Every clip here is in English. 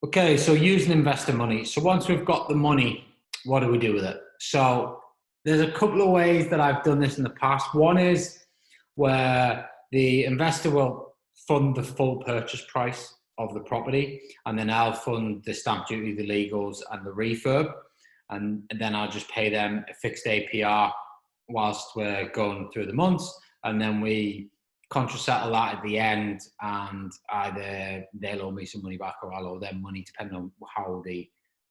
Okay, so using investor money. So once we've got the money, what do we do with it? So there's a couple of ways that I've done this in the past. One is where the investor will fund the full purchase price of the property, and then I'll fund the stamp duty, the legals, and the refurb, and then I'll just pay them a fixed APR whilst we're going through the months, and then we contra settle that at the end, and either they'll owe me some money back or I'll owe them money, depending on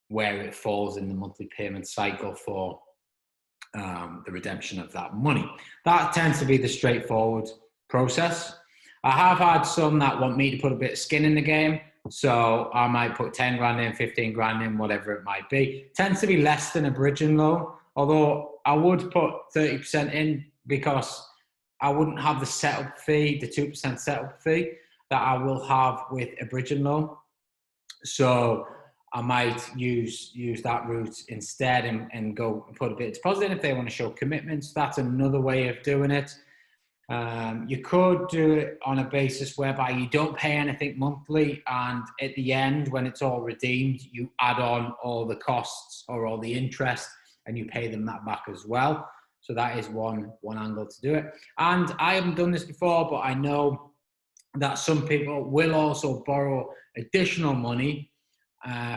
where it falls in the monthly payment cycle for the redemption of that money. That tends to be the straightforward process. I have had some that want me to put a bit of skin in the game, so I might put 10 grand in, 15 grand in, whatever it might be. Tends to be less than a bridging loan, although I would put 30% in because I wouldn't have the setup fee, the 2% setup fee that I will have with a bridging loan. So I might use that route instead and go and put a bit of deposit in if they want to show commitments. That's another way of doing it. You could do it on a basis whereby you don't pay anything monthly, and at the end, when it's all redeemed, you add on all the costs or all the interest and you pay them that back as well. So that is one angle to do it. And I haven't done this before, but I know that some people will also borrow additional money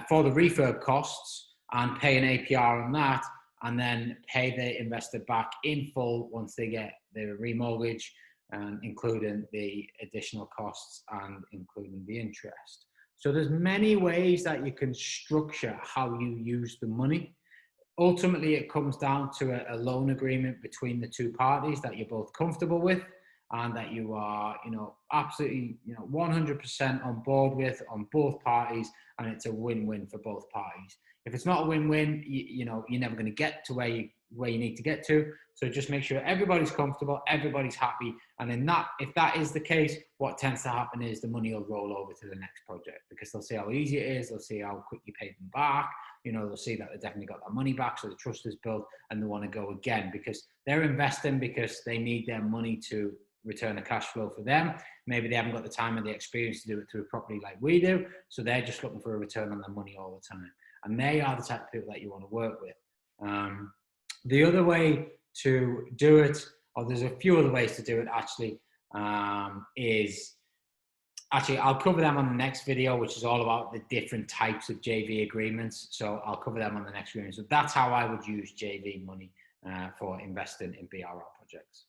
for the refurb costs and pay an APR on that, and then pay the investor back in full once they get their remortgage, including the additional costs and including the interest. So there's many ways that you can structure how you use the money. Ultimately, it comes down to a loan agreement between the two parties that you're both comfortable with and that you are, absolutely, 100% on board with on both parties, and it's a win-win for both parties. If it's not a win-win, you're never going to get to where you need to get to. So just make sure everybody's comfortable, everybody's happy, and if that is the case, what tends to happen is the money will roll over to the next project because they'll see how easy it is, they'll see how quick you pay them back, they'll see that they definitely got that money back, so the trust is built, and they want to go again because they're investing because they need their money to return a cash flow for them. Maybe they haven't got the time and the experience to do it through a property like we do, so they're just looking for a return on their money all the time, and they are the type of people that you want to work with. The other way to do it, or there's a few other ways to do it actually, I'll cover them on the next video, which is all about the different types of JV agreements. So I'll cover them on the next video. So that's how I would use JV money for investing in BRR projects.